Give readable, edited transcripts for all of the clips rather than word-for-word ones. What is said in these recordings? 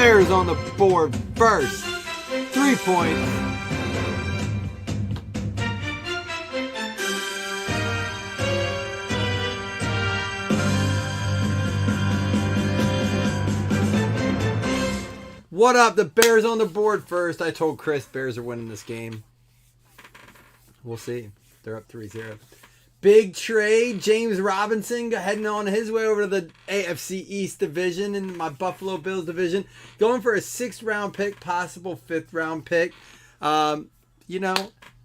Bears on the board first. 3 points. What up? The Bears on the board first. I told Chris Bears are winning this game. We'll see. They're up 3-0. Big trade. James Robinson heading on his way over to the AFC East division in my Buffalo Bills division. Going for a 6th-round pick, possible 5th-round pick.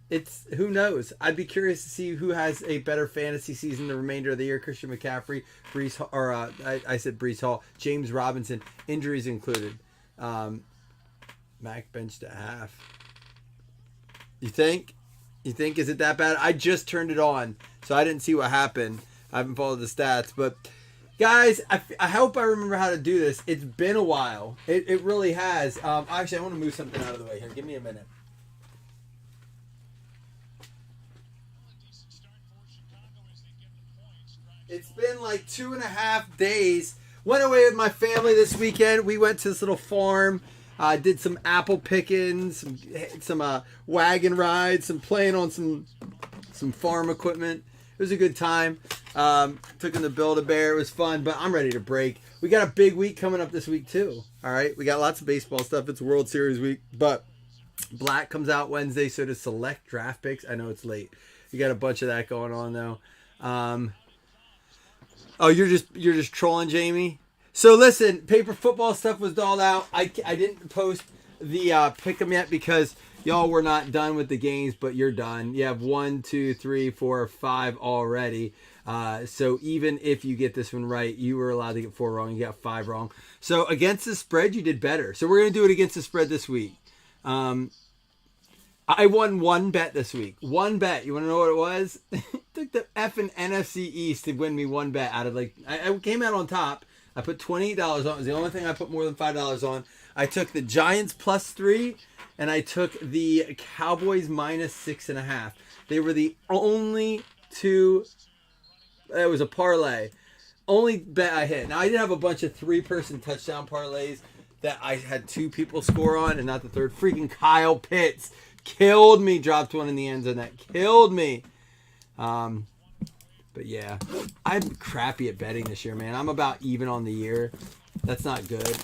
It's who knows. I'd be curious to see who has a better fantasy season the remainder of the year. Christian McCaffrey, I said Breece Hall, James Robinson, injuries included. Mac benched at half. You think? Is it that bad? I just turned it on, so I didn't see what happened. I haven't followed the stats, but guys, I hope I remember how to do this. It's been a while. It really has. Actually, I want to move something out of the way here. Give me a minute. It's been like 2.5 days. Went away with my family this weekend. We went to this little farm. Did some apple picking, some wagon rides, some playing on some farm equipment. It was a good time. Took in the Build-A-Bear. It was fun, but I'm ready to break. We got a big week coming up this week too. All right, we got lots of baseball stuff. It's World Series week, but Black comes out Wednesday, so does Select Draft Picks. I know it's late. You got a bunch of that going on though. Oh, you're just trolling, Jamie? So listen, paper football stuff was dolled out. I didn't post the pick'em yet because y'all were not done with the games, but you're done. You have 1, 2, 3, 4, 5 already. So even if you get this one right, you were allowed to get 4 wrong. You got 5 wrong. So against the spread, you did better. So we're gonna do it against the spread this week. I won 1 bet this week. 1 bet. You want to know what it was? Took the effing NFC East to win me 1 bet out of I came out on top. I put $28 on. It was the only thing I put more than $5 on. I took the Giants +3, and I took the Cowboys -6.5. They were the only 2. It was a parlay. Only bet I hit. Now I did have a bunch of 3-person touchdown parlays that I had 2 people score on, and not the third. Freaking Kyle Pitts killed me. Dropped one in the end zone. That killed me. But yeah, I'm crappy at betting this year, man. I'm about even on the year. That's not good.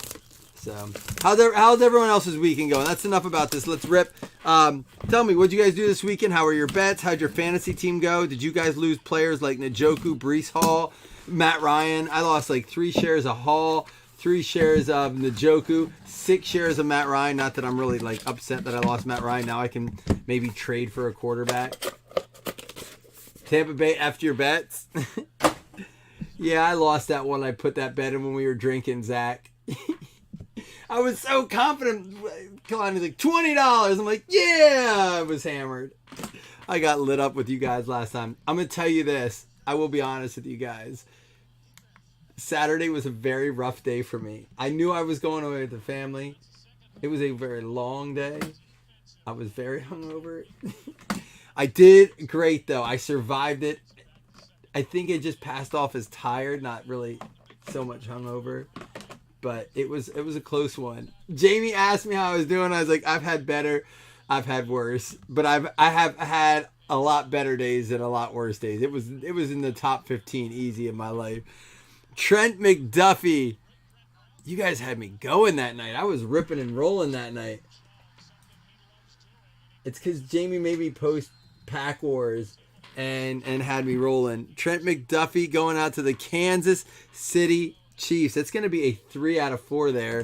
So, how's everyone else's weekend going? That's enough about this. Let's rip. Tell me, what'd you guys do this weekend? How were your bets? How'd your fantasy team go? Did you guys lose players like Njoku, Breece Hall, Matt Ryan? I lost like 3 shares of Hall, 3 shares of Njoku, 6 shares of Matt Ryan. Not that I'm really upset that I lost Matt Ryan. Now I can maybe trade for a quarterback. Tampa Bay after your bets. Yeah, I lost that one. I put that bet in when we were drinking, Zach. I was so confident. Kalani's like, $20. I'm like, yeah, I was hammered. I got lit up with you guys last time. I'm going to tell you this. I will be honest with you guys. Saturday was a very rough day for me. I knew I was going away with the family. It was a very long day. I was very hungover. I did great, though. I survived it. I think it just passed off as tired, not really so much hungover. But it was a close one. Jamie asked me how I was doing. I was like, I've had better. I've had worse. But I have had a lot better days and a lot worse days. It was in the top 15 easy in my life. Trent McDuffie. You guys had me going that night. I was ripping and rolling that night. It's because Jamie made me post Pack Wars and had me rolling. Trent McDuffie going out to the Kansas City Chiefs. It's going to be a 3 out of 4 there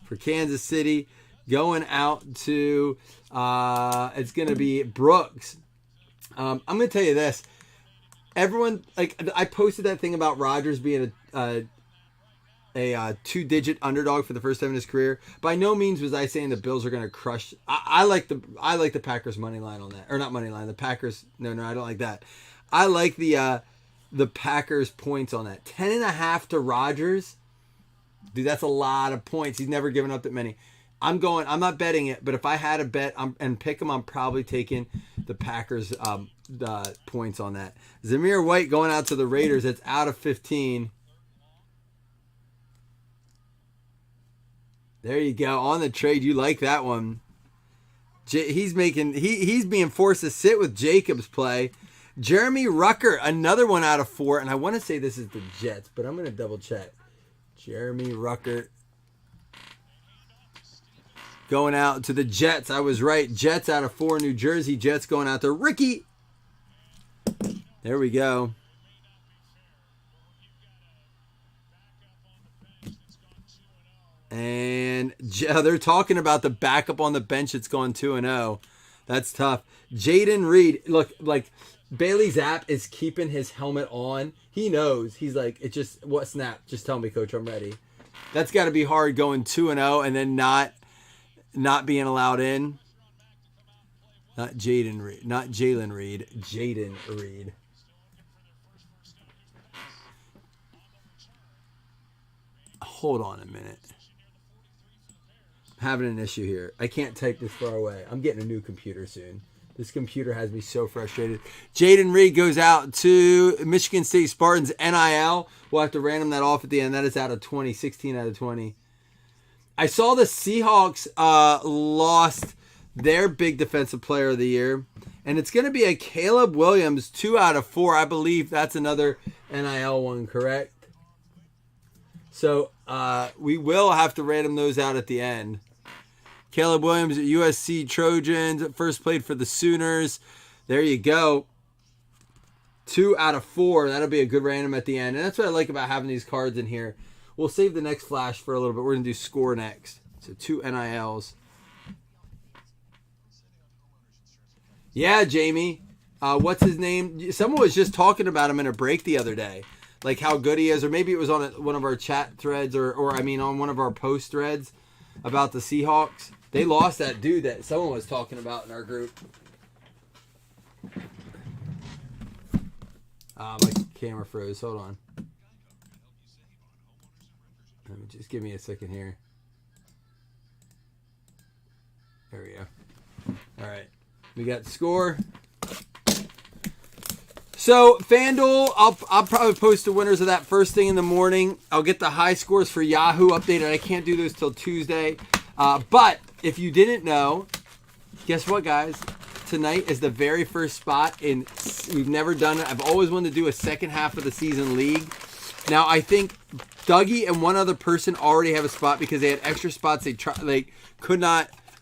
for Kansas City. Going out to, it's going to be Brooks. I'm going to tell you this. Everyone, I posted that thing about Rodgers being a 2-digit underdog for the first time in his career. By no means was I saying the Bills are going to crush. I like the Packers money line on that, or not money line. The Packers. No, I don't like that. I like the Packers points on that. 10.5 to Rodgers. Dude, that's a lot of points. He's never given up that many. I'm not betting it, but if I had a bet and pick them, I'm probably taking the Packers the points on that. Zamir White going out to the Raiders. It's out of 15. There you go. On the trade. You like that one. He's being forced to sit with Jacobs play. Jeremy Rucker, another one out of 4. And I want to say this is the Jets, but I'm going to double check. Jeremy Rucker. Going out to the Jets. I was right. Jets out of 4. New Jersey Jets going out to Ricky. There we go. And they're talking about the backup on the bench. It's gone 2-0. That's tough. Jaden Reed. Look, like Bailey Zapp is keeping his helmet on. He knows. He's like, it just, what snap? Just tell me, coach, I'm ready. That's got to be hard going 2-0 and then not being allowed in. Not Jaden Reed. Not Jalen Reed. Jaden Reed. Hold on a minute. I'm having an issue here. I can't type this far away. I'm getting a new computer soon. This computer has me so frustrated. Jaden Reed goes out to Michigan State Spartans NIL. We'll have to random that off at the end. That is out of 20. 16 out of 20. I saw the Seahawks lost their big defensive player of the year. And it's going to be a Caleb Williams, 2 out of 4. I believe that's another NIL one, correct? So we will have to random those out at the end. Caleb Williams at USC Trojans. First played for the Sooners. There you go. 2 out of 4. That'll be a good random at the end. And that's what I like about having these cards in here. We'll save the next flash for a little bit. We're going to do score next. So 2 NILs. Yeah, Jamie. What's his name? Someone was just talking about him in a break the other day. Like how good he is. Or maybe it was on one of our chat threads or I mean on one of our post threads about the Seahawks. They lost that dude that someone was talking about in our group. My camera froze. Hold on. Just give me a second here. There we go. All right. We got score. So, FanDuel, I'll probably post the winners of that first thing in the morning. I'll get the high scores for Yahoo updated. I can't do those till Tuesday. But if you didn't know, guess what, guys? Tonight is the very first spot in. We've never done it. I've always wanted to do a second half of the season league. Now, I think Dougie and one other person already have a spot because they had extra spots. They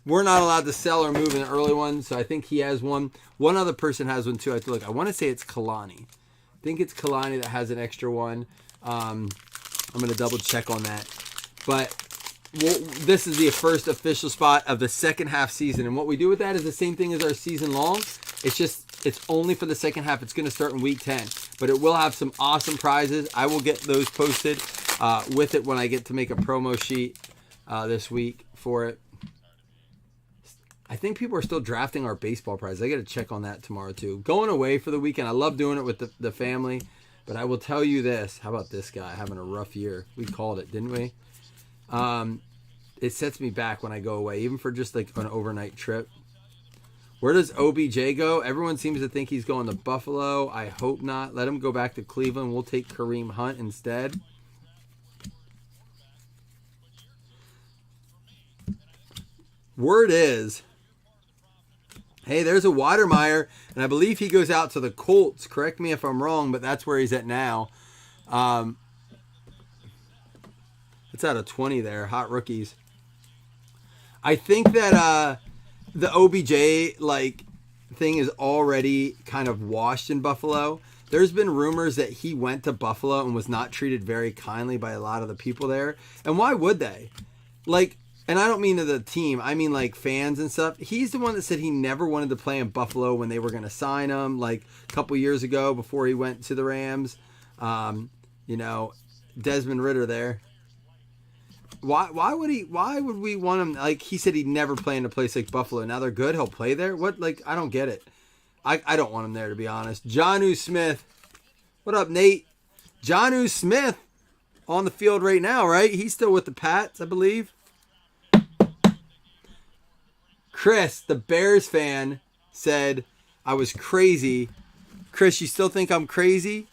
were not allowed to sell or move in the early one, so I think he has one. One other person has one too. I have to look. I want to say it's Kalani. I think it's Kalani that has an extra one. I'm going to double check on that. But this is the first official spot of the second half season, and what we do with that is the same thing as our season long. It's only for the second half. It's going to start in week 10, but it will have some awesome prizes. I will get those posted with it when I get to make a promo sheet this week for it. I think people are still drafting our baseball prizes. I got to check on that tomorrow too. Going away for the weekend. I love doing it with the family, but I will tell you this. How about this guy having a rough year? We called it, didn't we? It sets me back when I go away, even for just like an overnight trip. Where does OBJ go? Everyone seems to think he's going to Buffalo. I hope not. Let him go back to Cleveland. We'll take Kareem Hunt instead. Word is, hey, there's a Watermeyer, and I believe he goes out to the Colts. Correct me if I'm wrong, but that's where he's at now. It's out of 20 there. Hot rookies. I think that the OBJ thing is already kind of washed in Buffalo. There's been rumors that he went to Buffalo and was not treated very kindly by a lot of the people there. And why would they? And I don't mean to the team. I mean fans and stuff. He's the one that said he never wanted to play in Buffalo when they were going to sign him a couple years ago before he went to the Rams. Desmond Ridder there. Why would we want him? He said he'd never play in a place like Buffalo. Now they're good. He'll play there. What? I don't get it. I don't want him there, to be honest. Jonnu Smith. What up, Nate? Jonnu Smith on the field right now, right? He's still with the Pats, I believe. Chris, the Bears fan, said I was crazy. Chris, you still think I'm crazy?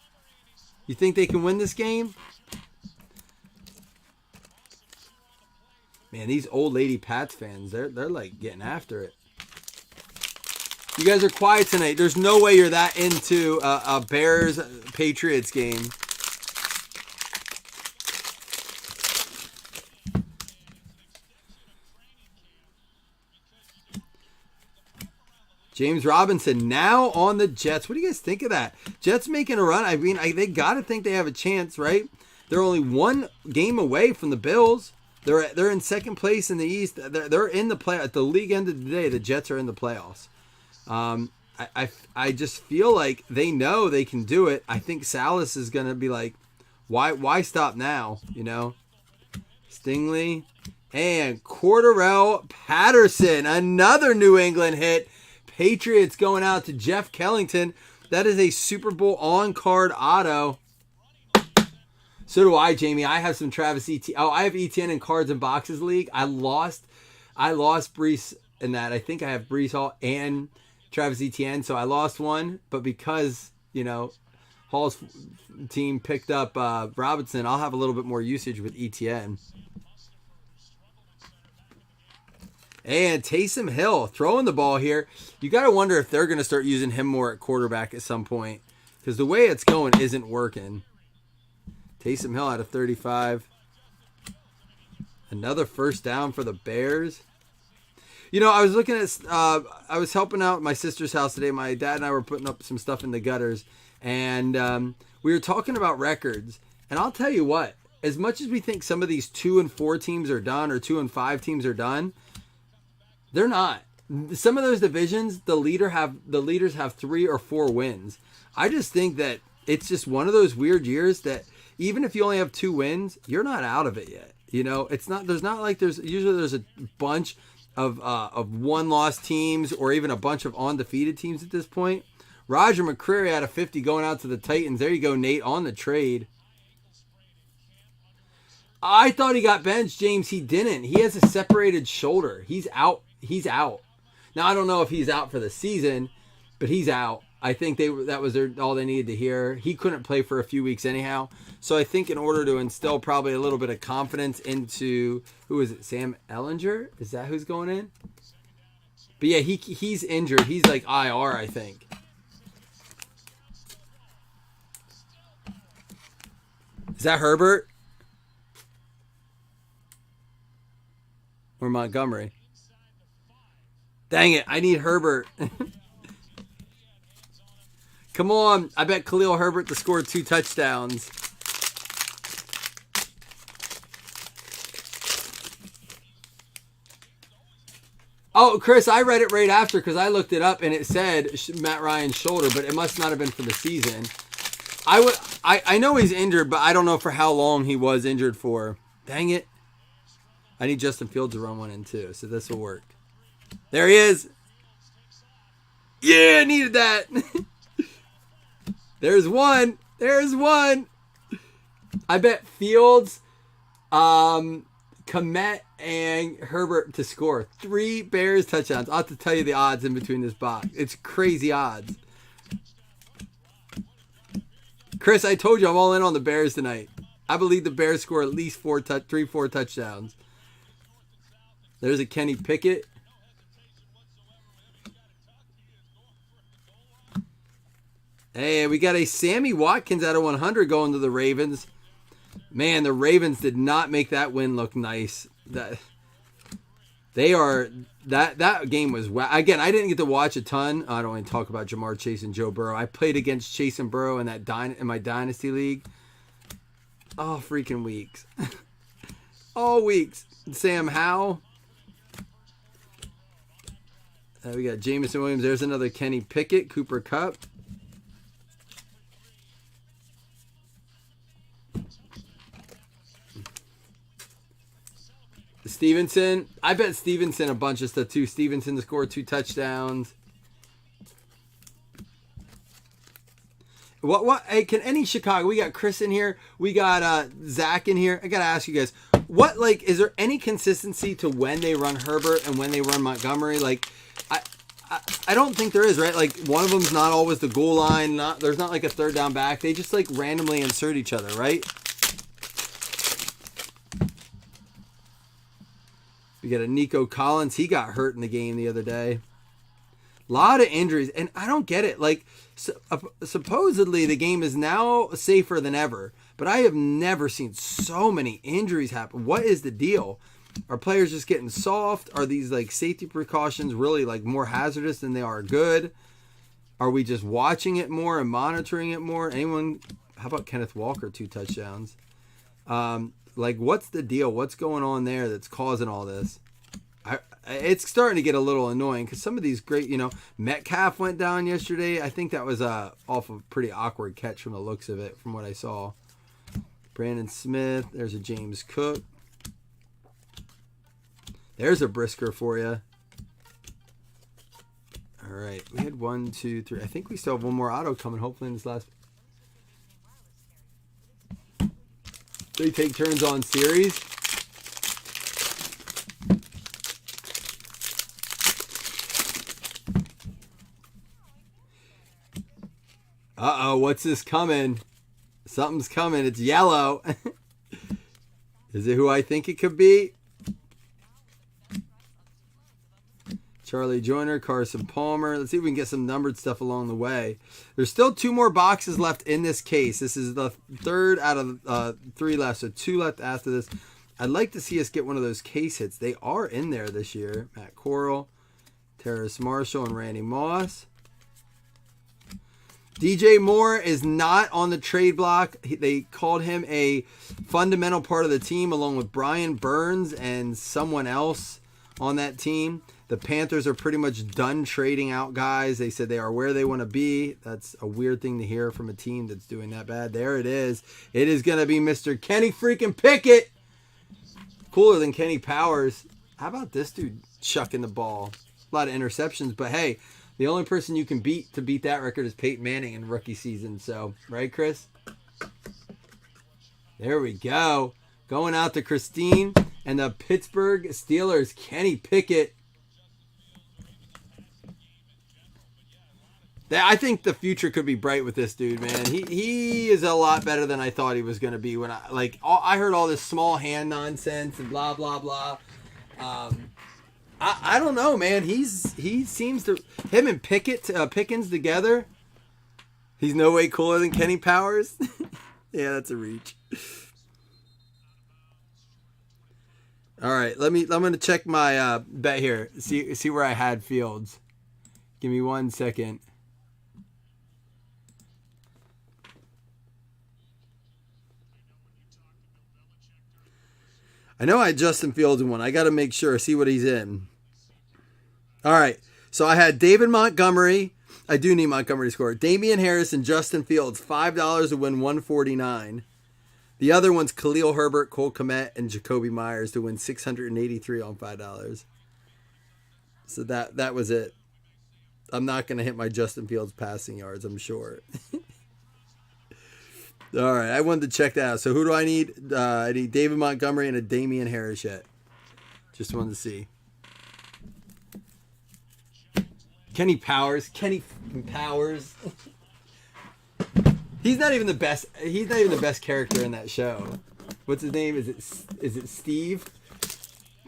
You think they can win this game? Man, these old lady Pats fans, they're like getting after it. You guys are quiet tonight. There's no way you're that into a Bears Patriots game. James Robinson now on the Jets. What do you guys think of that? Jets making a run. I mean, they got to think they have a chance, right? They're only one game away from the Bills. They're in second place in the East. They're in the play at the league end of the day. The Jets are in the playoffs. I just feel like they know they can do it. I think Salas is gonna be like, why stop now? You know, Stingley and Cordarrelle Patterson, another New England hit. Patriots going out to Jeff Kellington. That is a Super Bowl on-card auto. So do I, Jamie. I have some Travis Etienne. Oh, I have Etienne in cards and boxes league. I lost Breece in that. I think I have Breece Hall and Travis Etienne. So I lost one. But because, you know, Hall's team picked up Robinson, I'll have a little bit more usage with Etienne. And Taysom Hill throwing the ball here. You got to wonder if they're going to start using him more at quarterback at some point. Because the way it's going isn't working. Taysom Hill out of 35. Another first down for the Bears. You know, I was looking at, I was helping out at my sister's house today. My dad and I were putting up some stuff in the gutters. And we were talking about records. And I'll tell you what, as much as we think some of these 2-4 teams are done or 2-5 teams are done, they're not. Some of those divisions, the leaders have 3 or 4 wins. I just think that it's just one of those weird years that even if you only have 2 wins, you're not out of it yet. You know, it's not. There's not like there's a bunch of 1-loss teams or even a bunch of undefeated teams at this point. Roger McCreary out of 50 going out to the Titans. There you go, Nate, on the trade. I thought he got benched, James. He didn't. He has a separated shoulder. He's out. He's out. Now, I don't know if he's out for the season, but he's out. I think that was all they needed to hear. He couldn't play for a few weeks anyhow. So I think in order to instill probably a little bit of confidence into, who is it, Sam Ellinger? Is that who's going in? But yeah, he's injured. He's like IR, I think. Is that Herbert? Or Montgomery? Dang it, I need Herbert. Come on, I bet Khalil Herbert to score 2 touchdowns. Oh, Chris, I read it right after because I looked it up and it said Matt Ryan's shoulder, but it must not have been for the season. I know he's injured, but I don't know for how long he was injured for. Dang it. I need Justin Fields to run one in too, so this will work. There he is. Yeah, I needed that. There's one. There's one. I bet Fields, Kmet, and Herbert to score 3 Bears touchdowns. I'll have to tell you the odds in between this box. It's crazy odds. Chris, I told you I'm all in on the Bears tonight. I believe the Bears score at least 4 touchdowns. There's a Kenny Pickett. Hey, we got a Sammy Watkins out of 100 going to the Ravens. Man, the Ravens did not make that win look nice. That game was, again, I didn't get to watch a ton. I don't want to talk about Jamar Chase and Joe Burrow. I played against Chase and Burrow in in my dynasty league. Oh, freaking weeks. All weeks. Sam Howell. We got Jameson Williams. There's another Kenny Pickett. Cooper Kupp. Stevenson. I bet Stevenson a bunch of stuff too. Stevenson to score 2 touchdowns. What? Hey, can any Chicago? We got Chris in here. We got Zach in here. I gotta ask you guys, what, like, is there any consistency to when they run Herbert and when they run Montgomery? Like, I don't think there is, right? Like, one of them's not always the goal line. There's not like a third down back. They just like randomly insert each other, right? We got a Nico Collins. He got hurt in the game the other day. A lot of injuries, and I don't get it. Like, supposedly the game is now safer than ever, but I have never seen so many injuries happen. What is the deal? Are players just getting soft? Are these like safety precautions really like more hazardous than they are good? Are we just watching it more and monitoring it more? Anyone? How about Kenneth Walker, 2 touchdowns? Like, what's the deal? What's going on there that's causing all this? It's starting to get a little annoying because some of these great, Metcalf went down yesterday. I think that was off a pretty awkward catch from the looks of it, from what I saw. Brandon Smith. There's a James Cook. There's a Brisker for you. All right. We had 1, 2, 3. I think we still have one more auto coming, hopefully, in this last. They take turns on series. Uh-oh, what's this coming? Something's coming. It's yellow. Is it who I think it could be? Charlie Joyner, Carson Palmer. Let's see if we can get some numbered stuff along the way. There's still 2 more boxes left in this case. This is the 3rd out of 3 left, so 2 left after this. I'd like to see us get one of those case hits. They are in there this year. Matt Corral, Terrace Marshall, and Randy Moss. DJ Moore is not on the trade block. They called him a fundamental part of the team along with Brian Burns and someone else on that team. The Panthers are pretty much done trading out guys. They said they are where they want to be. That's a weird thing to hear from a team that's doing that bad. There it is. It is going to be Mr. Kenny freaking Pickett. Cooler than Kenny Powers. How about this dude chucking the ball? A lot of interceptions, but hey, the only person you can beat to beat that record is Peyton Manning in rookie season. So, right, Chris? There we go. Going out to Christine and the Pittsburgh Steelers, Kenny Pickett. I think the future could be bright with this dude, man. He is a lot better than I thought he was going to be. When I heard all this small hand nonsense and blah blah blah. I don't know, man. He seems to him and Pickens together. He's no way cooler than Kenny Powers. Yeah, that's a reach. All right, I'm going to check my bet here. See where I had Fields. Give me 1 second. I know I had Justin Fields in one. I got to make sure, see what he's in. All right. So I had David Montgomery. I do need Montgomery to score. Damian Harris and Justin Fields, $5 to win $149. The other one's Khalil Herbert, Cole Kmet, and Jacoby Myers to win $683 on $5. So that was it. I'm not going to hit my Justin Fields passing yards, I'm sure. All right, I wanted to check that out. So who do I need? I need David Montgomery and a Damian Harris yet. Just wanted to see. Kenny Powers. He's not even the best. He's not even the best character in that show. What's his name? Is it Steve?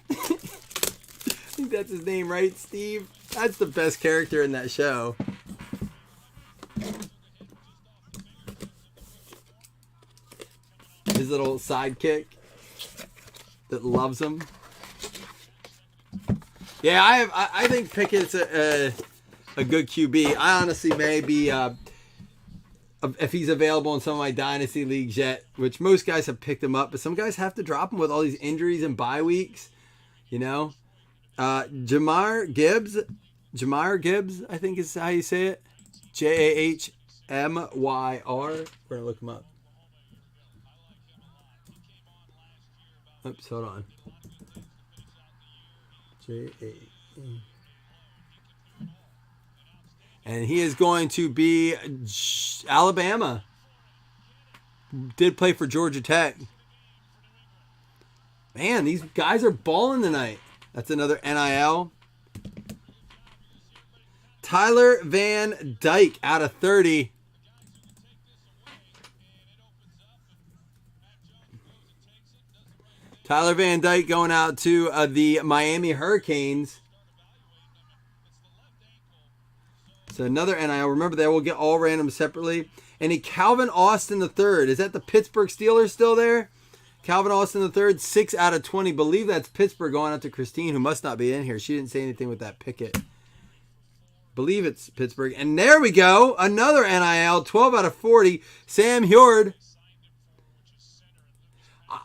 I think that's his name, right? Steve. That's the best character in that show. His little sidekick that loves him. Yeah, I think Pickett's a good QB. I honestly may be, if he's available in some of my dynasty leagues yet, which most guys have picked him up, but some guys have to drop him with all these injuries and bye weeks. You know, Jahmyr Gibbs, I think is how you say it. Jahmyr. We're gonna look him up. Oops, hold on. And he is going to be Alabama. Did play for Georgia Tech. Man, these guys are balling tonight. That's another NIL. Tyler Van Dyke out of 30. Tyler Van Dyke going out to the Miami Hurricanes. So another NIL. Remember, they will get all random separately. And a Calvin Austin III. Is that the Pittsburgh Steelers still there? Calvin Austin III, 6 out of 20. Believe that's Pittsburgh going out to Christine, who must not be in here. She didn't say anything with that picket. Believe it's Pittsburgh. And there we go. Another NIL, 12 out of 40. Sam Hurd.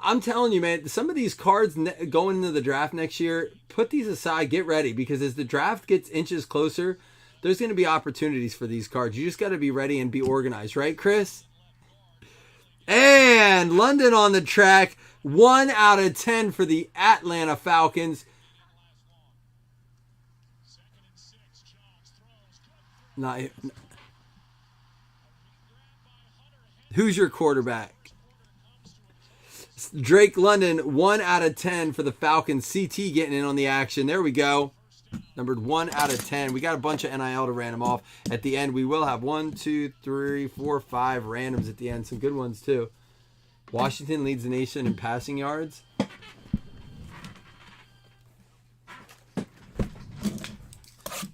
I'm telling you, man, some of these cards going into the draft next year, put these aside, get ready. Because as the draft gets inches closer, there's going to be opportunities for these cards. You just got to be ready and be organized. Right, Chris? And London on the track. 1 out of 10 for the Atlanta Falcons. Who's your quarterback? Drake London, 1 out of 10 for the Falcons. CT getting in on the action. There we go. Numbered 1 out of 10. We got a bunch of NIL to random off. At the end, we will have 1, 2, 3, 4, 5 randoms at the end. Some good ones, too. Washington leads the nation in passing yards.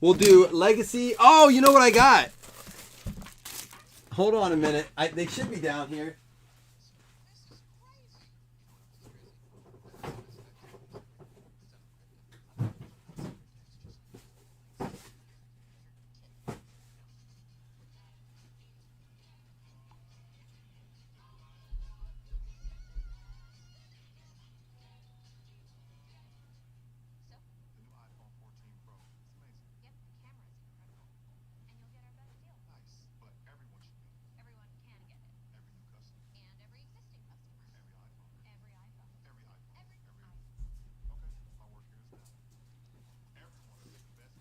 We'll do Legacy. Oh, you know what I got? Hold on a minute. They should be down here.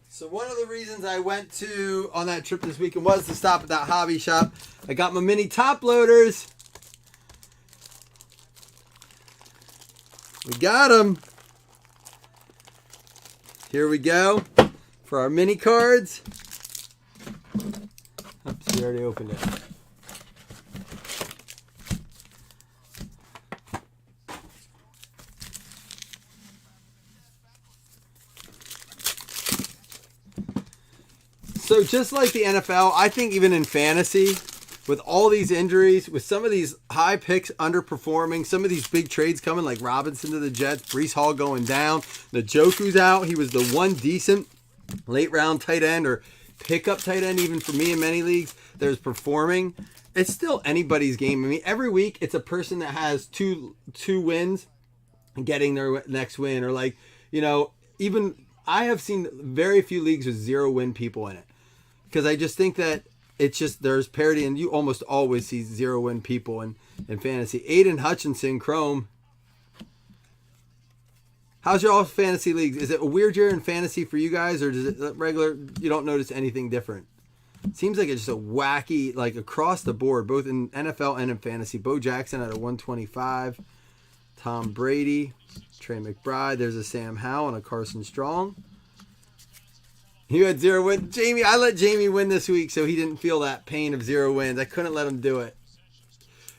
So one of the reasons I went to on that trip this weekend was to stop at that hobby shop. I got my mini top loaders. We got them. Here we go for our mini cards. Oops, we already opened it. So just like the NFL, I think even in fantasy, with all these injuries, with some of these high picks underperforming, some of these big trades coming like Robinson to the Jets, Breece Hall going down, Njoku's out. He was the one decent late round tight end or pickup tight end even for me in many leagues that was performing. It's still anybody's game. I mean, every week it's a person that has two wins getting their next win. Or like, you know, even I have seen very few leagues with 0-win people in it. Because I just think that it's just there's parity, and you almost always see 0-win people in fantasy. Aiden Hutchinson, Chrome. How's your all fantasy leagues? Is it a weird year in fantasy for you guys, or does it regular? You don't notice anything different? Seems like it's just a wacky, like across the board, both in NFL and in fantasy. Bo Jackson at a 125. Tom Brady, Trey McBride. There's a Sam Howell and a Carson Strong. You had 0 wins. Jamie, I let Jamie win this week so he didn't feel that pain of 0 wins. I couldn't let him do it.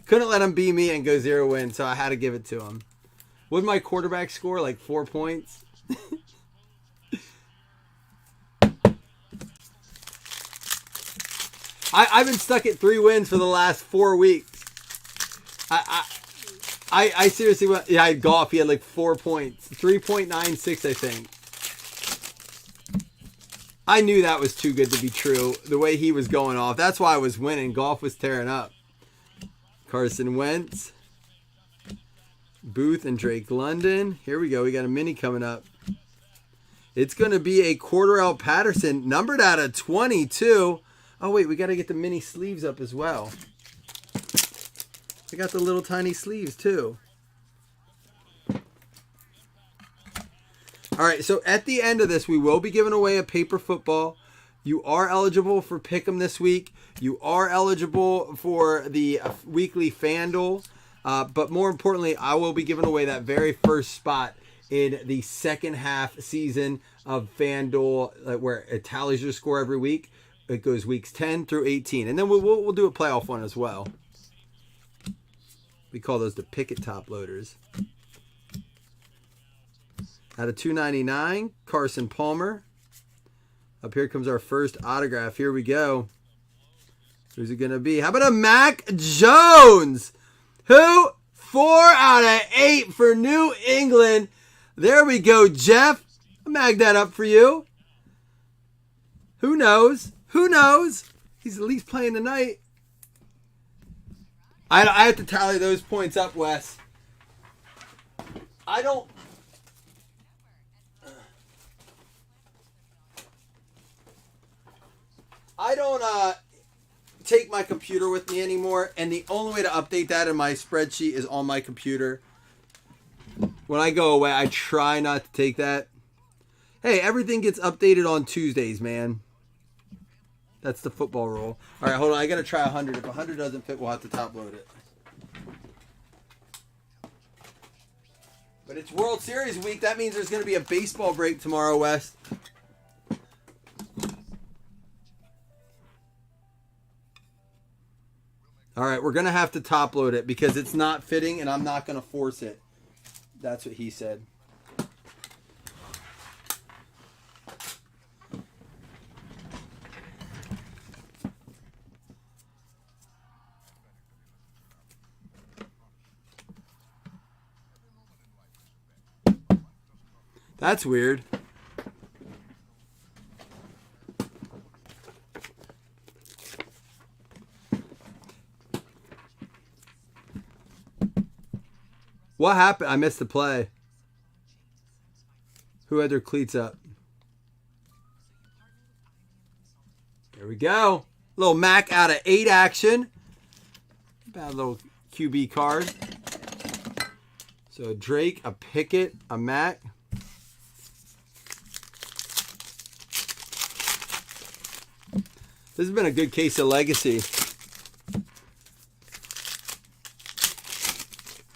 Couldn't let him be me and go 0 wins, so I had to give it to him. What did my quarterback score? Like 4 points? I've been stuck at 3 wins for the last 4 weeks. I seriously went. Yeah, I had golf. He had like 4 points. 3.96, I think. I knew that was too good to be true. The way he was going off. That's why I was winning. Golf was tearing up. Carson Wentz. Booth and Drake London. Here we go. We got a mini coming up. It's going to be a Cordarrelle Patterson. Numbered out of 22. Oh, wait. We got to get the mini sleeves up as well. I got the little tiny sleeves too. All right, so at the end of this, we will be giving away a paper football. You are eligible for Pick'em this week. You are eligible for the weekly FanDuel. But more importantly, I will be giving away that very first spot in the second half season of FanDuel, where it tallies your score every week. It goes weeks 10 through 18. And then we'll do a playoff one as well. We call those the Picket top loaders. Out of 299, Carson Palmer. Up here comes our first autograph. Here we go. Who's it going to be? How about a Mac Jones? Who? 4 out of 8 for New England. There we go, Jeff. I'll mag that up for you. Who knows? Who knows? He's at least playing tonight. I have to tally those points up, Wes. I don't take my computer with me anymore, and the only way to update that in my spreadsheet is on my computer. When I go away, I try not to take that. Hey, everything gets updated on Tuesdays, man. That's the football rule. All right, hold on. I got to try 100. If 100 doesn't fit, we'll have to top load it. But it's World Series week. That means there's going to be a baseball break tomorrow, West. All right, we're going to have to top load it because it's not fitting and I'm not going to force it. That's what he said. That's weird. What happened? I missed the play. Who had their cleats up? There we go. Little Mac out of 8 action. Bad little QB card. So a Drake, a Pickett, a Mac. This has been a good case of legacy.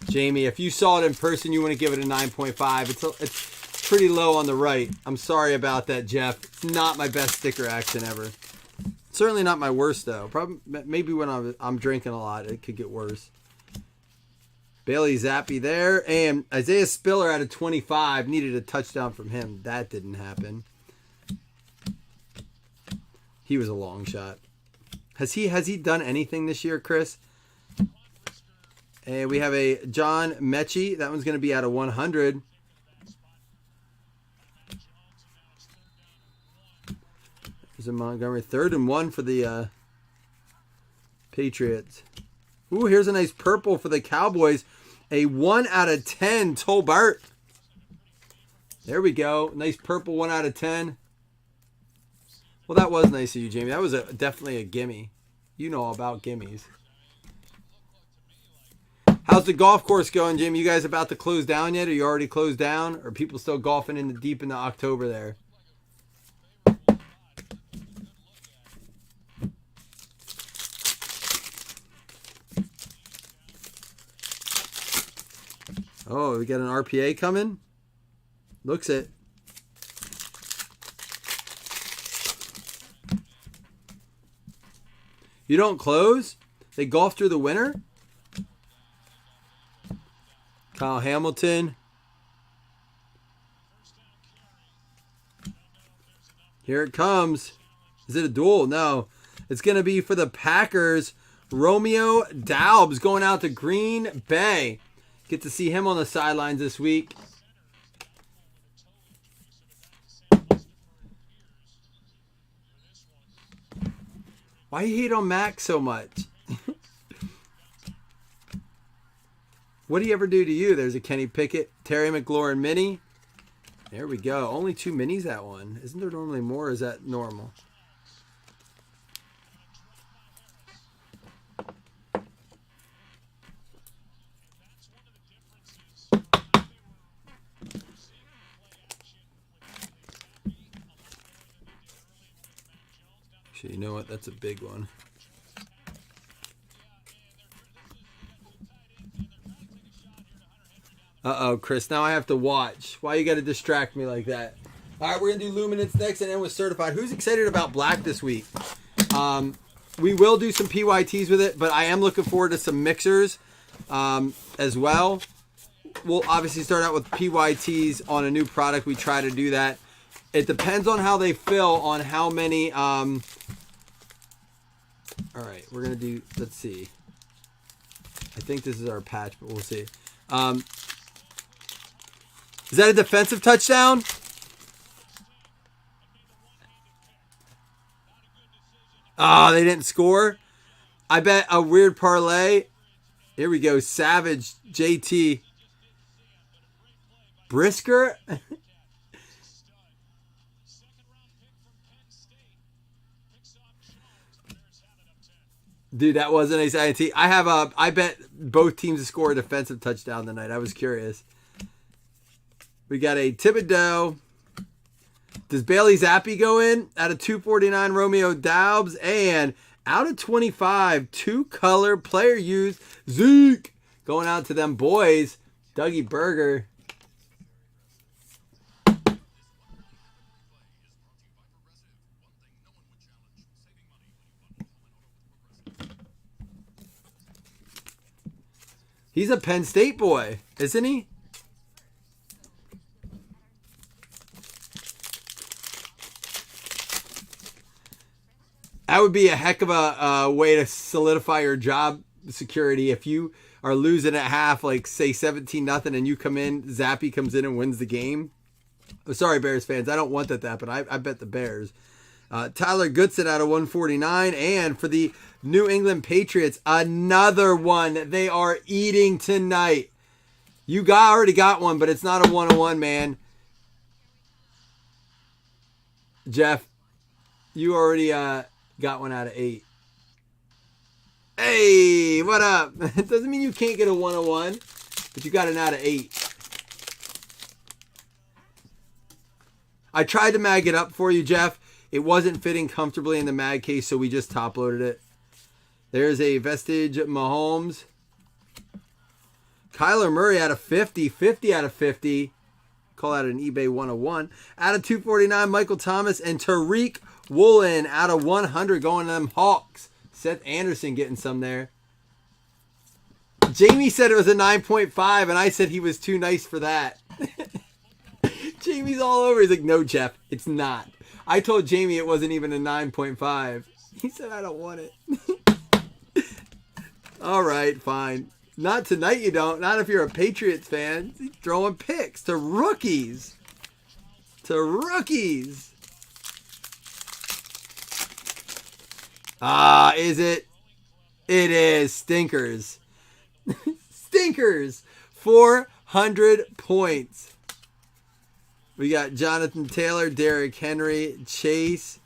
Jamie, if you saw it in person, you want to give it a 9.5. It's pretty low on the right. I'm sorry about that, Jeff. It's not my best sticker action ever. Certainly not my worst, though. Probably, maybe when I'm drinking a lot, it could get worse. Bailey Zappi there. And Isaiah Spiller out of 25. Needed a touchdown from him. That didn't happen. He was a long shot. Has he done anything this year, Chris? And we have a John Mechie. That one's going to be out of 100. There's a Montgomery. 3rd and 1 for the Patriots. Ooh, here's a nice purple for the Cowboys. A 1 out of 10 Tolbert. There we go. Nice purple 1 out of 10. Well, that was nice of you, Jamie. That was definitely a gimme. You know all about gimmies. How's the golf course going, Jamie? You guys about to close down yet? Are you already closed down? Or are people still golfing in the deep into October there? Oh, we got an RPA coming? Looks it. You don't close? They golf through the winter? Kyle Hamilton. Here it comes. Is it a duel? No. It's going to be for the Packers. Romeo Doubs going out to Green Bay. Get to see him on the sidelines this week. Why you hate on Max so much? What did he ever do to you? There's a Kenny Pickett, Terry McLaurin mini. There we go. Only 2 minis that one. Isn't there normally more? Or is that normal? Actually, you know what? That's a big one. Uh-oh, Chris. Now I have to watch. Why you got to distract me like that? All right, we're going to do Luminance next and end with Certified. Who's excited about Black this week? We will do some PYTs with it, but I am looking forward to some mixers as well. we'll obviously start out with PYTs on a new product. We try to do that. It depends on how they fill, on how many. All right, we're going to do, let's see. I think this is our patch, but we'll see. Is that a defensive touchdown? Oh, they didn't score. I bet a weird parlay. Here we go. Savage, JT. Brisker. Dude, that wasn't a SIT. I bet both teams to score a defensive touchdown tonight. I was curious. We got a Thibodeau. Does Bailey Zappi go in? Out of 249, Romeo Doubs. And out of 25, two-color player used. Zeke. Going out to them boys. Dougie Berger. He's a Penn State boy, isn't he? That would be a heck of a way to solidify your job security if you are losing at half, like say 17-0, and you come in, Zappy comes in and wins the game. Oh, sorry, Bears fans, I don't want that, but I bet the Bears. Tyler Goodson out of 149, and for the New England Patriots, another one they are eating tonight. You already got one, but it's not a 1-on-1, man. Jeff, you already got one out of 8. Hey, what up? It doesn't mean you can't get a 1-on-1, but you got an out of 8. I tried to mag it up for you, Jeff. It wasn't fitting comfortably in the mag case, so we just top loaded it. There's a Vestige Mahomes. Kyler Murray out of 50. 50 out of 50. Call that an eBay 101. Out of 249, Michael Thomas. And Tariq Woolen out of 100 going to them Hawks. Seth Anderson getting some there. Jamie said it was a 9.5, and I said he was too nice for that. Jamie's all over. He's like, no, Jeff, it's not. I told Jamie it wasn't even a 9.5. He said, I don't want it. All right, fine. Not tonight you don't. Not if you're a Patriots fan. He's throwing picks to rookies. To rookies. Ah, is it? It is. Stinkers. Stinkers. 400 points. We got Jonathan Taylor, Derrick Henry, Chase.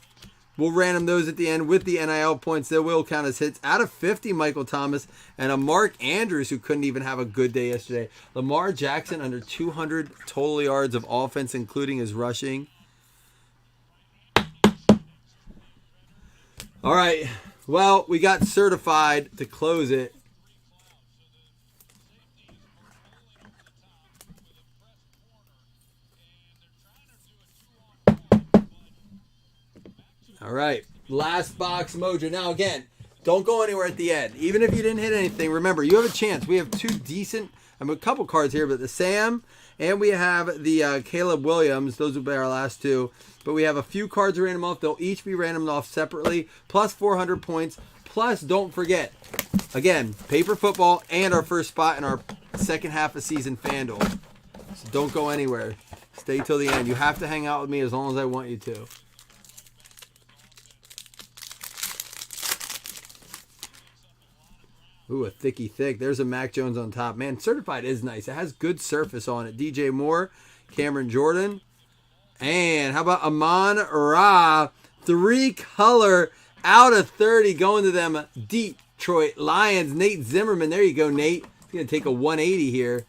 We'll random those at the end with the NIL points. They will count as hits. Out of 50, Michael Thomas. And a Mark Andrews who couldn't even have a good day yesterday. Lamar Jackson under 200 total yards of offense, including his rushing. All right. Well, we got certified to close it. All right, last box mojo. Now again, don't go anywhere at the end. Even if you didn't hit anything, remember, you have a chance. We have two decent, a couple cards here, but the Sam and we have the Caleb Williams. Those will be our last two. But we have a few cards random off. They'll each be randomed off separately, plus 400 points. Plus, don't forget, again, paper football and our first spot in our second half of season FanDuel. So don't go anywhere. Stay till the end. You have to hang out with me as long as I want you to. Ooh, a thicky thick. There's a Mac Jones on top. Man, certified is nice. It has good surface on it. DJ Moore, Cameron Jordan. And how about Amon Ra? 3-color out of 30 going to them Detroit Lions. Nate Zimmerman. There you go, Nate. He's going to take a 180 here.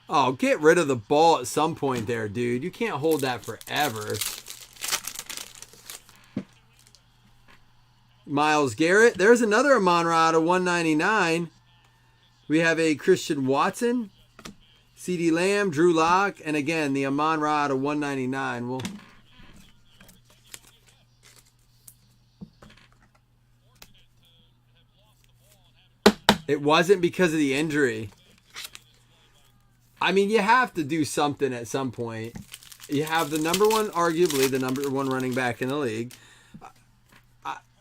Oh, get rid of the ball at some point there, dude. You can't hold that forever. Myles Garrett. There's another Amon-Ra out of 199. We have a Christian Watson. CD Lamb, Drew Lock, and again, the Amon Ra out of 199. Well, it wasn't because of the injury. I mean, you have to do something at some point. You have the number one, arguably the number one running back in the league.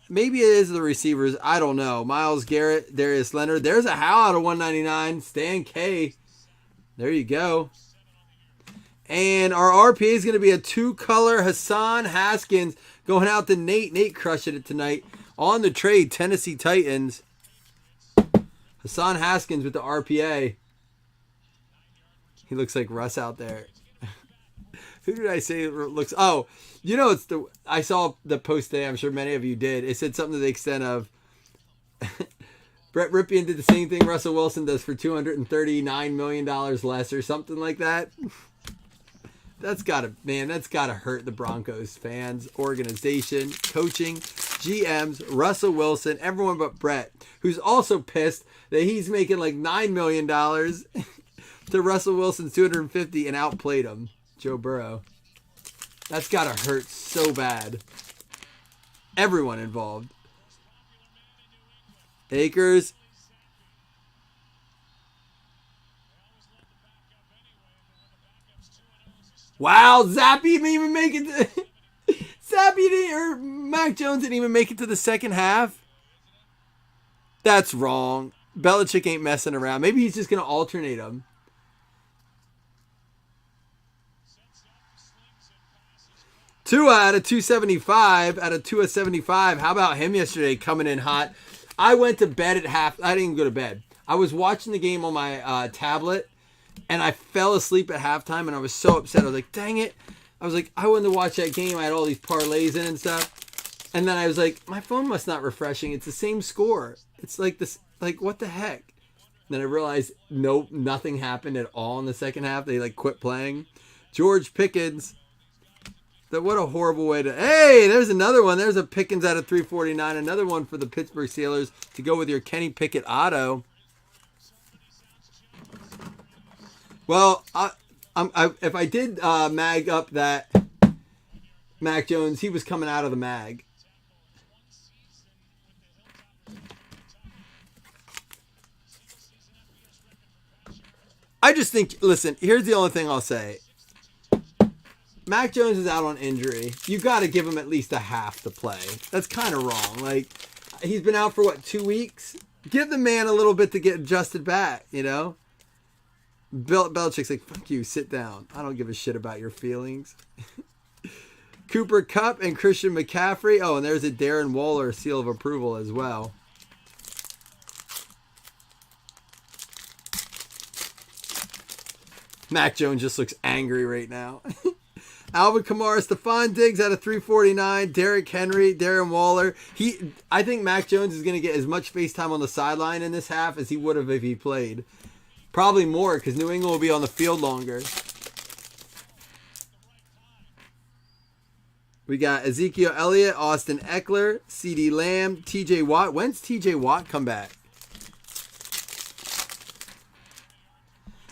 Maybe it is the receivers. I don't know. Myles Garrett, Darius Leonard. There's a Howe out of 199. Stan K. There you go. And our RPA is going to be a two-color Hassan Haskins going out to Nate. Nate crushing it tonight. On the trade, Tennessee Titans. Hassan Haskins with the RPA. He looks like Russ out there. Who did I say looks? Oh, you know, I saw the post today. I'm sure many of you did. It said something to the extent of Brett Ripien did the same thing Russell Wilson does for $239 million less or something like that. That's gotta hurt the Broncos fans, organization, coaching, GMs, Russell Wilson, everyone but Brett, who's also pissed that he's making like $9 million to Russell Wilson's $250 and outplayed him. Joe Burrow. That's gotta hurt so bad. Everyone involved. Akers. Wow, Zappy didn't even make it to or Mac Jones didn't even make it to the second half. That's wrong. Belichick ain't messing around. Maybe he's just gonna alternate them. Tua out of 275, out of 275. How about him yesterday coming in hot? I went to bed at half. I didn't even go to bed. I was watching the game on my tablet, and I fell asleep at halftime, and I was so upset. I was like, dang it. I was like, I wanted to watch that game. I had all these parlays in and stuff. And then I was like, my phone must not refreshing. It's the same score. It's like this, like, what the heck? And then I realized, nope, nothing happened at all in the second half. They, like, quit playing. George Pickens. What a horrible way to... Hey, there's another one. There's a Pickens out of 349. Another one for the Pittsburgh Steelers to go with your Kenny Pickett auto. Well, if I did mag up that Mac Jones, he was coming out of the mag. I just think... Listen, here's the only thing I'll say. Mac Jones is out on injury. You got to give him at least a half to play. That's kind of wrong. Like, he's been out for, what, 2 weeks? Give the man a little bit to get adjusted back, you know? Belichick's like, fuck you, sit down. I don't give a shit about your feelings. Cooper Kupp and Christian McCaffrey. Oh, and there's a Darren Waller seal of approval as well. Mac Jones just looks angry right now. Alvin Kamara, Stephon Diggs out of 349. Derrick Henry, Darren Waller. I think Mac Jones is going to get as much face time on the sideline in this half as he would have if he played. Probably more because New England will be on the field longer. We got Ezekiel Elliott, Austin Eckler, CD Lamb, TJ Watt. When's TJ Watt come back?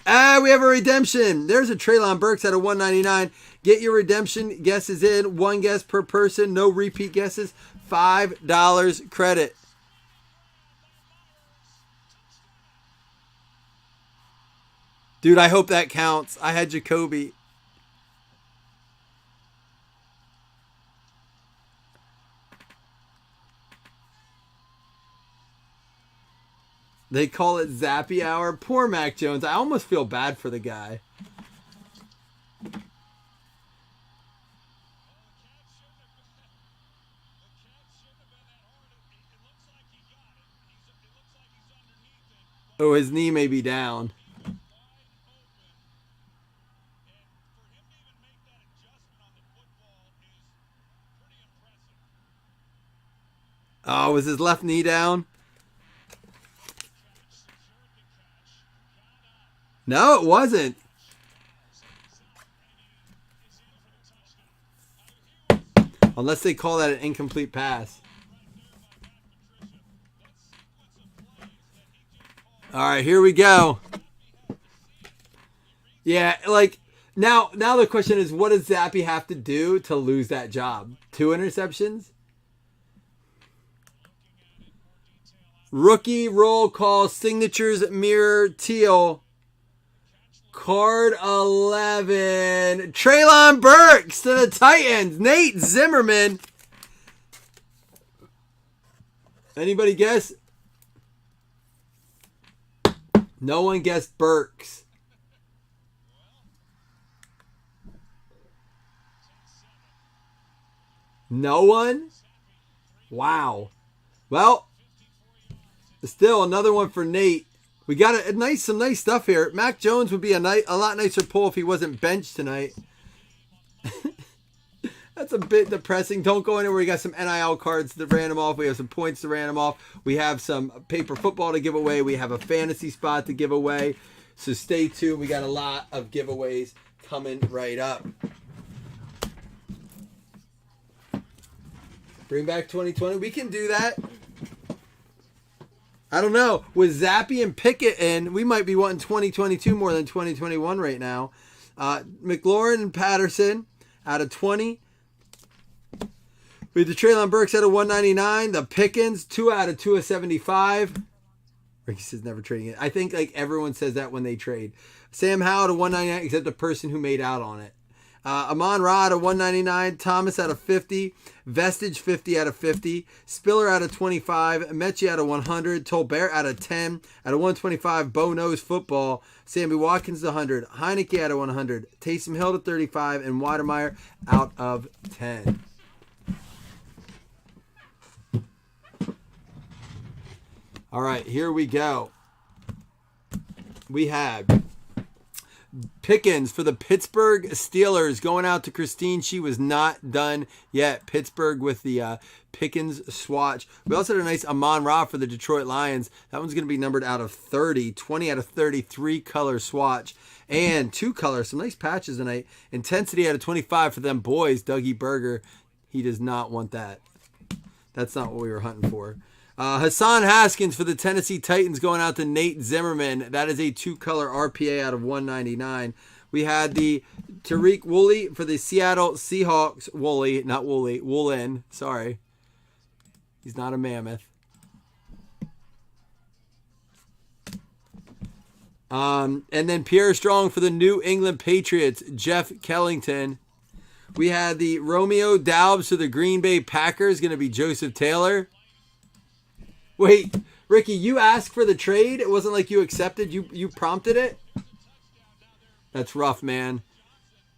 We have a redemption. There's a Treylon Burks out of 199. Get your redemption guesses in. One guess per person. No repeat guesses. $5 credit. Dude, I hope that counts. I had Jacoby. They call it Zappy Hour. Poor Mac Jones. I almost feel bad for the guy. Oh, his knee may be down. Oh, was his left knee down? No, it wasn't. Unless they call that an incomplete pass. All right, here we go. Yeah, like now the question is, what does Zappy have to do to lose that job? 2 interceptions? Rookie roll call signatures mirror teal. Card 11. Treylon Burks to the Titans. Nate Zimmerman. Anybody guess? No one guessed Burks. No one? Wow. Well, still another one for Nate. We got some nice stuff here. Mac Jones would be a lot nicer pull if he wasn't benched tonight. That's a bit depressing. Don't go anywhere. We got some NIL cards to random off. We have some points to random off. We have some paper football to give away. We have a fantasy spot to give away. So stay tuned. We got a lot of giveaways coming right up. Bring back 2020. We can do that. I don't know. With Zappy and Pickett in, we might be wanting 2022 more than 2021 right now. McLaurin and Patterson out of 20. We have the Treylon Burks out of 199. The Pickens, 2 out of 2/75. Ricky says never trading it. I think like everyone says that when they trade. Sam Howell to 199, except the person who made out on it. Amon-Ra out of 199. Thomas out of 50. Vestige 50 out of 50. Spiller out of 25. Mechie out of 100. Tolbert out of 10. Out of 125. Bo Knows Football. Sammy Watkins to 100. Heineke out of 100. Taysom Hill to 35. And Weidemeyer out of 10. All right, here we go. We have Pickens for the Pittsburgh Steelers going out to Christine. She was not done yet. Pittsburgh with the Pickens swatch. We also had a nice Amon-Ra for the Detroit Lions. That one's going to be numbered out of 30. 20 out of 30, 3-color swatch. And 2-color, some nice patches tonight. Intensity out of 25 for them boys. Dougie Berger, he does not want that. That's not what we were hunting for. Hassan Haskins for the Tennessee Titans going out to Nate Zimmerman. That is a 2-color RPA out of 199. We had the Tariq Woolley for the Seattle Seahawks. Woolen. Sorry. He's not a mammoth. And then Pierre Strong for the New England Patriots. Jeff Kellington. We had the Romeo Doubs for the Green Bay Packers. Going to be Joseph Taylor. Wait, Ricky, you asked for the trade? It wasn't like you accepted? You prompted it? That's rough, man.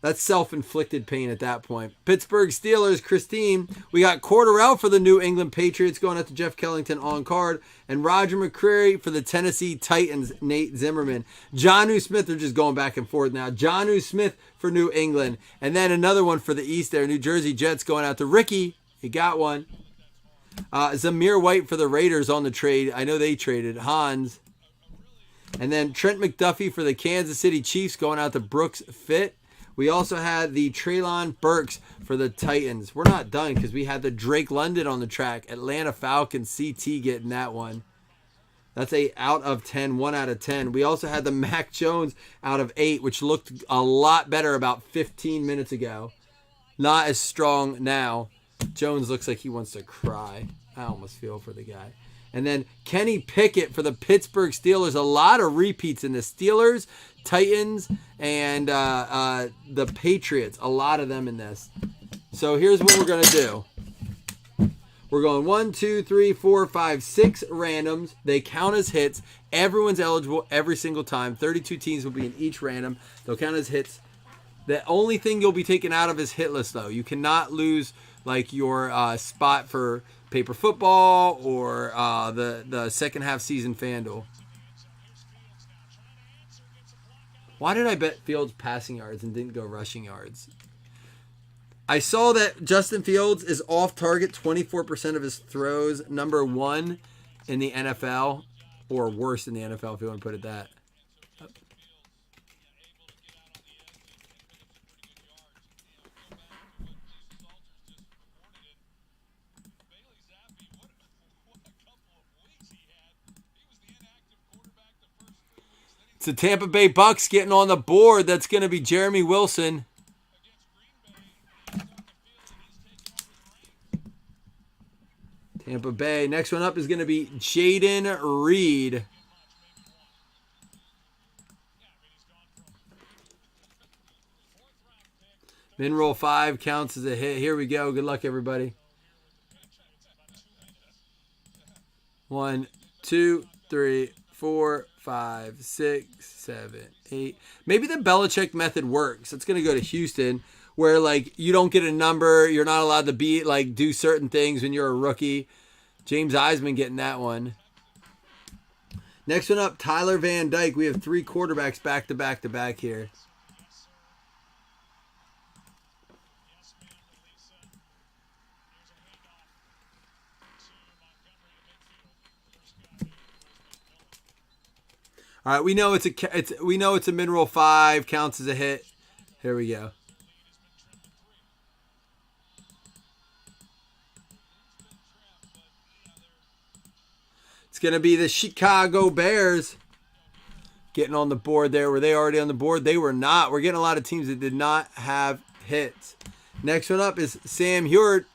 That's self-inflicted pain at that point. Pittsburgh Steelers, Christine. We got Cordarrelle for the New England Patriots going out to Jeff Kellington on card. And Roger McCreary for the Tennessee Titans, Nate Zimmerman. Jonnu Smith, they're just going back and forth now. Jonnu Smith for New England. And then another one for the East there. New Jersey Jets going out to Ricky. He got one. Zamir White for the Raiders on the trade. I know they traded. Hans. And then Trent McDuffie for the Kansas City Chiefs going out to Brooks Fit. We also had the Treylon Burks for the Titans. We're not done because we had the Drake London on the track. Atlanta Falcons CT getting that one. That's a out of 10, 1 out of 10. We also had the Mac Jones out of 8, which looked a lot better about 15 minutes ago. Not as strong now. Jones looks like he wants to cry. I almost feel for the guy. And then Kenny Pickett for the Pittsburgh Steelers. A lot of repeats in the Steelers, Titans, and the Patriots. A lot of them in this. So here's what we're going to do. We're going 1, 2, 3, 4, 5, 6 randoms. They count as hits. Everyone's eligible every single time. 32 teams will be in each random. They'll count as hits. The only thing you'll be taken out of is hit list, though. You cannot lose like your spot for paper football or the second half season FanDuel. Why did I bet Fields passing yards and didn't go rushing yards? I saw that Justin Fields is off target 24% of his throws, number 1 in the NFL, or worse in the NFL if you want to put it that. It's the Tampa Bay Bucks getting on the board. That's going to be Jeremy Wilson. Tampa Bay. Next one up is going to be Jaden Reed. Min roll 5 counts as a hit. Here we go. Good luck, everybody. 1, 2, 3, 4, 5, 6, 7, 8. Maybe the Belichick method works. It's going to go to Houston, where like you don't get a number, you're not allowed to be like do certain things when you're a rookie. James Eisman getting that one. Next one up, Tyler Van Dyke. We have 3 quarterbacks back to back to back here. All right, we know it's a min roll 5, counts as a hit. Here we go. It's going to be the Chicago Bears getting on the board there. Were they already on the board? They were not. We're getting a lot of teams that did not have hits. Next one up is Sam Heward.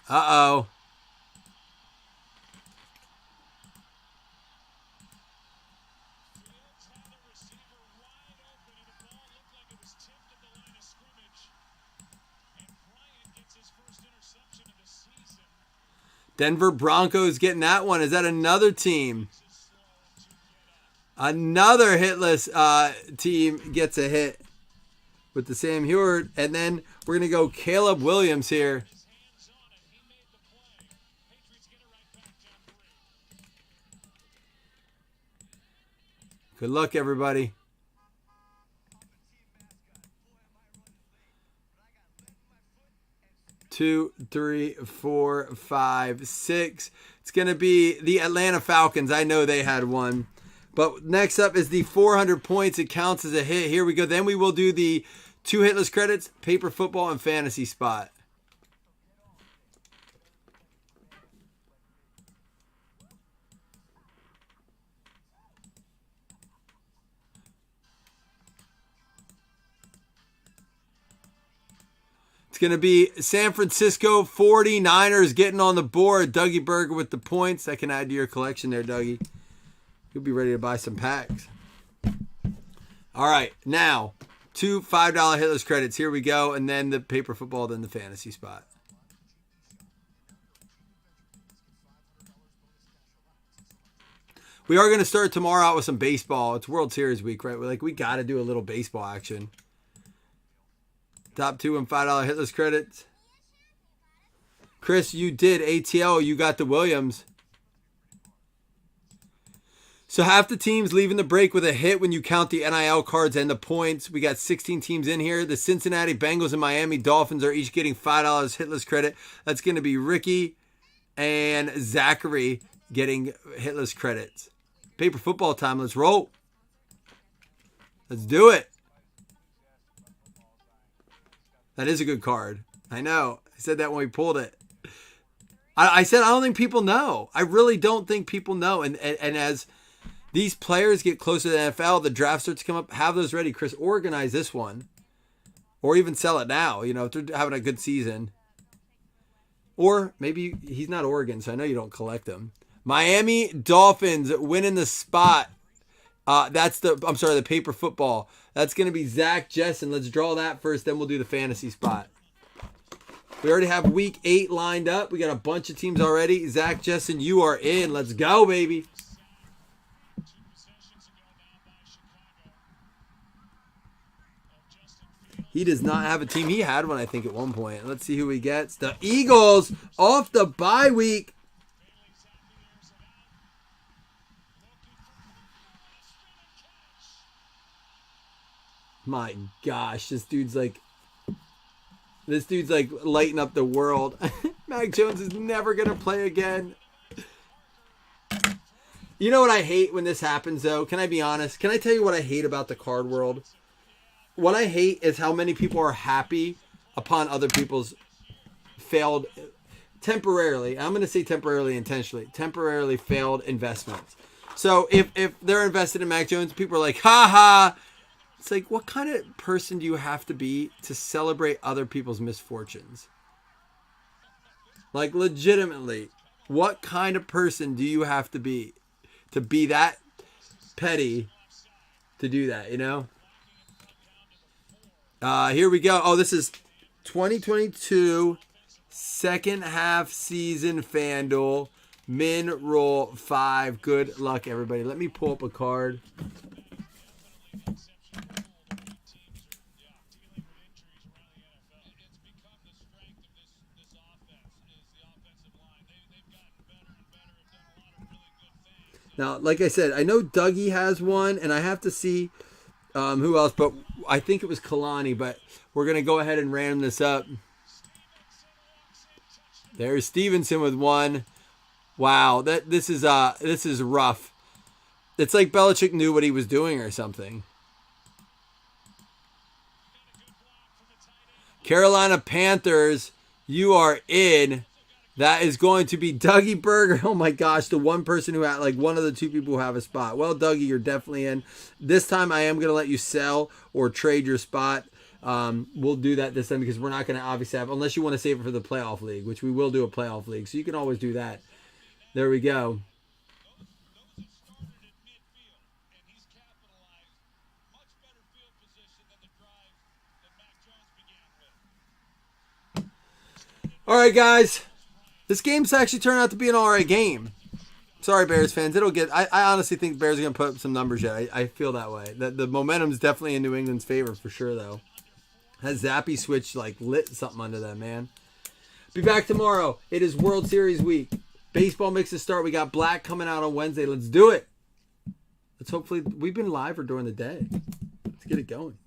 Uh-oh. Denver Broncos getting that one. Is that another team? Another hitless team gets a hit with the Sam Heward. And then we're going to go Caleb Williams here. Good luck, everybody. Two, three, four, five, six. It's going to be the Atlanta Falcons. I know they had one. But next up is the 400 points. It counts as a hit. Here we go. Then we will do the 2 hitless credits, paper football, and fantasy spot. It's going to be San Francisco 49ers getting on the board. Dougie Berger with the points. That can add to your collection there, Dougie. You'll be ready to buy some packs. All right, now 2 $5 hitless credits. Here we go. And then the paper football, then the fantasy spot. We are going to start tomorrow out with some baseball. It's World Series week, right? We got to do a little baseball action. Top 2 and $5 hitless credits. Chris, you did ATL. You got the Williams. So half the teams leaving the break with a hit when you count the NIL cards and the points. We got 16 teams in here. The Cincinnati Bengals and Miami Dolphins are each getting $5 hitless credit. That's going to be Ricky and Zachary getting hitless credits. Paper football time. Let's roll. Let's do it. That is a good card. I know. I said that when we pulled it. I said I don't think people know. I really don't think people know. And as these players get closer to the NFL, the draft starts to come up, have those ready. Chris, organize this one. Or even sell it now, if they're having a good season. Or maybe he's not Oregon, so I know you don't collect them. Miami Dolphins winning the spot. The paper football. That's going to be Zach Jessen. Let's draw that first, then we'll do the fantasy spot. We already have week 8 lined up. We got a bunch of teams already. Zach Jessen, you are in. Let's go, baby. He does not have a team. He had one, I think, at one point. Let's see who he gets. The Eagles off the bye week. My gosh, this dude's like lighting up the world. Mac Jones is never going to play again. You know what I hate when this happens, though? Can I be honest? Can I tell you what I hate about the card world? What I hate is how many people are happy upon other people's failed temporarily, I'm going to say temporarily intentionally, temporarily failed investments. So if they're invested in Mac Jones, people are like, ha ha. It's like, what kind of person do you have to be to celebrate other people's misfortunes? Like, legitimately, what kind of person do you have to be that petty to do that, you know? Here we go. Oh, this is 2022 second half season FanDuel. Min roll 5. Good luck, everybody. Let me pull up a card. Now, like I said, I know Dougie has one, and I have to see who else, but I think it was Kalani, but we're going to go ahead and random this up. There's Stevenson with one. Wow, this is rough. It's like Belichick knew what he was doing or something. Carolina Panthers, you are in. That is going to be Dougie Berger. Oh my gosh, the one person who had, like, one of the two people who have a spot. Well, Dougie, you're definitely in. This time I am going to let you sell or trade your spot. We'll do that this time because we're not going to obviously have, unless you want to save it for the playoff league, which we will do a playoff league. So you can always do that. There we go. All right, guys. This game's actually turned out to be an all right game. Sorry, Bears fans. I honestly think Bears are going to put up some numbers yet. I feel that way. The momentum's definitely in New England's favor for sure, though. That Zappy switch, like, lit something under that, man. Be back tomorrow. It is World Series week. Baseball mixes start. We got Black coming out on Wednesday. Let's do it. Let's hopefully... We've been live or during the day. Let's get it going.